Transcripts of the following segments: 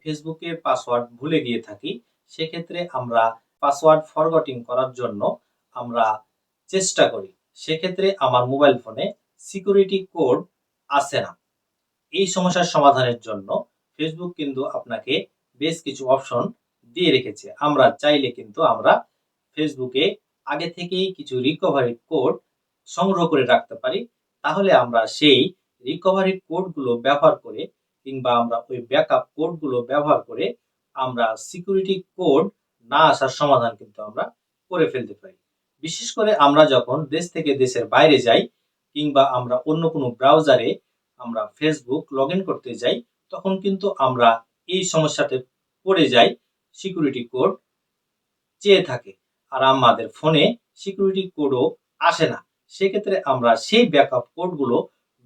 ফেসবুকে পাসওয়ার্ড ভুলে গিয়ে থাকি, সেক্ষেত্রে আমরা পাসওয়ার্ড ফরগটিং করার জন্য আমরা চেষ্টা করি। সেক্ষেত্রে আমার মোবাইল ফোনে সিকিউরিটি কোড আসে না। এই সমস্যার সমাধানের জন্য ফেসবুক কিন্তু আপনাকে বেশ কিছু অপশন দিয়ে রেখেছে। আমরা চাইলে কিন্তু আমরা ফেসবুকে আগে থেকেই কিছু রিকভারি কোড সংগ্রহ করে রাখতে পারি। তাহলে আমরা সেই রিকভারি কোডগুলো ব্যবহার করে কিংবা আমরা ওই ব্যাকআপ কোডগুলো ব্যবহার করে আমরা সিকিউরিটি কোড না আসার সমাধান কিন্তু আমরা করে ফেলতে পারি। বিশেষ করে আমরা যখন দেশ থেকে দেশের বাইরে যাই কিংবা আমরা অন্য কোনো ব্রাউজারে আমরা ফেসবুক লগ ইন করতে যাই, তখন কিন্তু আমরা এই সমস্যাতে পড়ে যাই, সিকিউরিটি কোড চেয়ে থাকে আর আমাদের ফোনে সিকিউরিটি কোডও আসে না। সেক্ষেত্রে আমরা সেই ব্যাকআপ কোডগুলো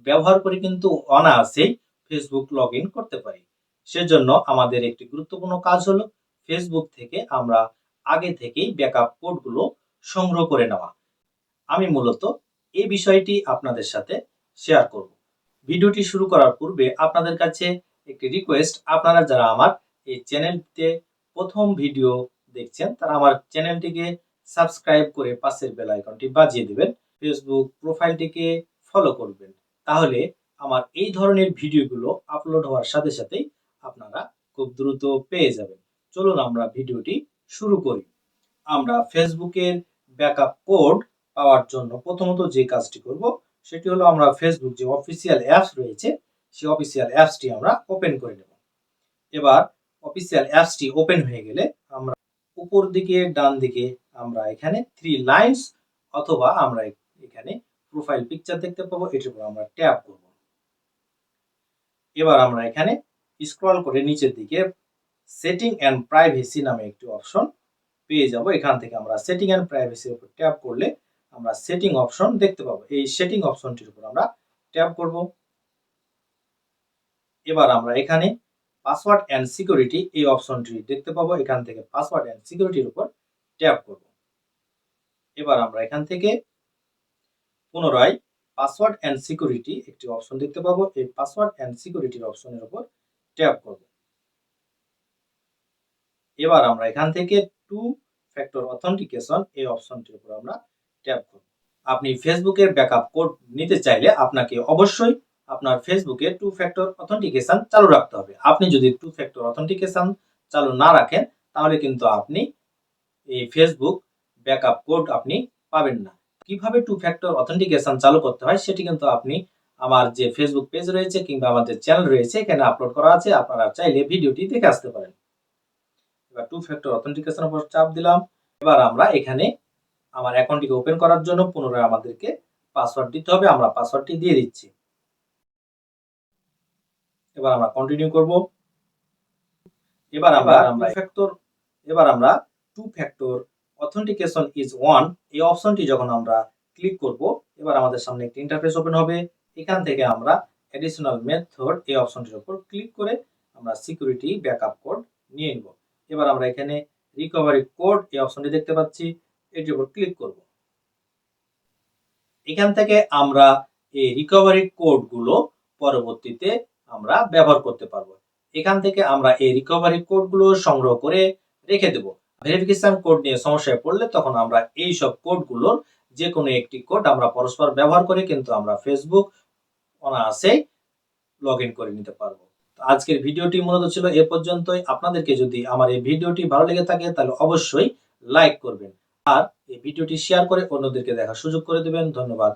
ব্যবহার করে কিন্তু অনায়াসেই ফেসবুক লগ ইন করতে পারি। সেজন্য আমাদের একটি গুরুত্বপূর্ণ কাজ হলো ফেসবুক থেকে আমরা আগে থেকেই ব্যাকআপ কোডগুলো সংগ্রহ করে নেওয়া। আমি মূলত এই বিষয়টি আপনাদের সাথে শেয়ার করব। ভিডিওটি শুরু করার পূর্বে আপনাদের কাছে একটি রিকোয়েস্ট, আপনারা যারা আমার এই চ্যানেলটিতে প্রথম ভিডিও দেখছেন তারা আমার চ্যানেলটিকে সাবস্ক্রাইব করে পাশের বেল আইকনটি বাজিয়ে দিবেন, ফেসবুক প্রোফাইলটিকে ফলো করবেন। তাহলে আমার এই ধরনের ভিডিওগুলো আপলোড হওয়ার সাথে সাথেই আপনারা খুব দ্রুত পেয়ে যাবেন। চলুন আমরা ভিডিওটি শুরু করি। আমরা ফেসবুকের ব্যাকআপ কোড পাওয়ার জন্য প্রথমত যে কাজটি করব সেটি হলো আমরা ফেসবুক যে অফিসিয়াল অ্যাপস রয়েছে সেই অফিসিয়াল অ্যাপসটি আমরা ওপেন করে নেব। এবার অফিসিয়াল অ্যাপসটি ওপেন হয়ে গেলে আমরা উপর দিকে ডান দিকে আমরা এখানে 3 লাইনস অথবা আমরা এখানে প্রোফাইল পিকচার দেখতে পাবো, এটার উপর আমরা ট্যাপ করব। এবার আমরা এখানে স্ক্রল করে নিচের দিকে সেটিং এন্ড প্রাইভেসি নামে একটি অপশন পেয়ে যাব। এখান থেকে আমরা সেটিং এন্ড প্রাইভেসির উপর ট্যাপ করলে আমরা সেটিং অপশন দেখতে পাবো। এই সেটিং অপশনটির উপর আমরা ট্যাপ করব। এবার আমরা এখানে পাসওয়ার্ড এন্ড সিকিউরিটি এই অপশনটি দেখতে পাবো। এখান থেকে পাসওয়ার্ড এন্ড সিকিউরিটির উপর ট্যাপ করব। এবার আমরা এখান থেকে পুনরায় পাসওয়ার্ড এন্ড সিকিউরিটি একটি অপশন দেখতে পাবো। এই পাসওয়ার্ড এন্ড সিকিউরিটির অপশনের উপর ট্যাপ করব। এবার আমরা এখান থেকে 2 ফ্যাক্টর অথেন্টিকেশন এই অপশনটির উপর আমরা ট্যাপ করব। আপনি ফেসবুকের ব্যাকআপ কোড নিতে চাইলে আপনাকে অবশ্যই আপনার ফেসবুকে 2 ফ্যাক্টর অথেন্টিকেশন চালু রাখতে হবে। আপনি যদি 2 ফ্যাক্টর অথেন্টিকেশন চালু না রাখেন তাহলে কিন্তু আপনি এই ফেসবুক ব্যাকআপ কোড আপনি পাবেন না। কিভাবে 2 ফ্যাক্টর অথেন্টিকেশন চালু করতে হয় সেটি কিন্তু আপনি আমার যে ফেসবুক পেজ রয়েছে কিংবা আমাদের চ্যানেল রয়েছে এখানে আপলোড করা আছে, আপনারা চাইলে ভিডিওটি দেখে আসতে পারেন। এবার 2 ফ্যাক্টর অথেন্টিকেশন উপর চাপ দিলাম। এবার আমরা এখানে আমার অ্যাকাউন্টটিকে ওপেন করার জন্য পুনরায় আমাদেরকে পাসওয়ার্ড দিতে হবে। আমরা পাসওয়ার্ডটি দিয়ে দিচ্ছি। এবার আমরা কন্টিনিউ করব। এবার আমরা 2 ফ্যাক্টর অথেন্টিকেশন ইজ ওয়ান এই অপশনটি যখন আমরা ক্লিক করব, এবার আমাদের সামনে একটি ইন্টারফেস ওপেন হবে। এখান থেকে আমরা অ্যাডিশনাল মেথড এই অপশনটির উপর ক্লিক করে আমরা সিকিউরিটি ব্যাকআপ কোড নিয়ে নেব। এবার আমরা এখানে রিকভারি কোড এই অপশনটি দেখতে পাচ্ছি, এটির উপর ক্লিক করব। এখান থেকে আমরা এই রিকভারি কোডগুলো পরবর্তীতে আমরা ব্যবহার করতে পারবো। এখান থেকে আমরা এই রিকভারি কোডগুলো সংগ্রহ করে রেখে দেব। ভেরিফিকেশন কোড নিয়ে সমস্যায় পড়লে তখন আমরা এই সব কোডগুলোর যে কোনো একটি কোড আমরা পরস্পর ব্যবহার করে কিন্তু আমরা ফেসবুক অনায়াসেই লগ ইন করে নিতে পারবো। আজকের ভিডিওটি মূলত ছিল এ পর্যন্তই। আপনাদেরকে যদি আমার এই ভিডিওটি ভালো লেগে থাকে তাহলে অবশ্যই লাইক করবেন আর এই ভিডিওটি শেয়ার করে অন্যদেরকে দেখার সুযোগ করে দেবেন। ধন্যবাদ।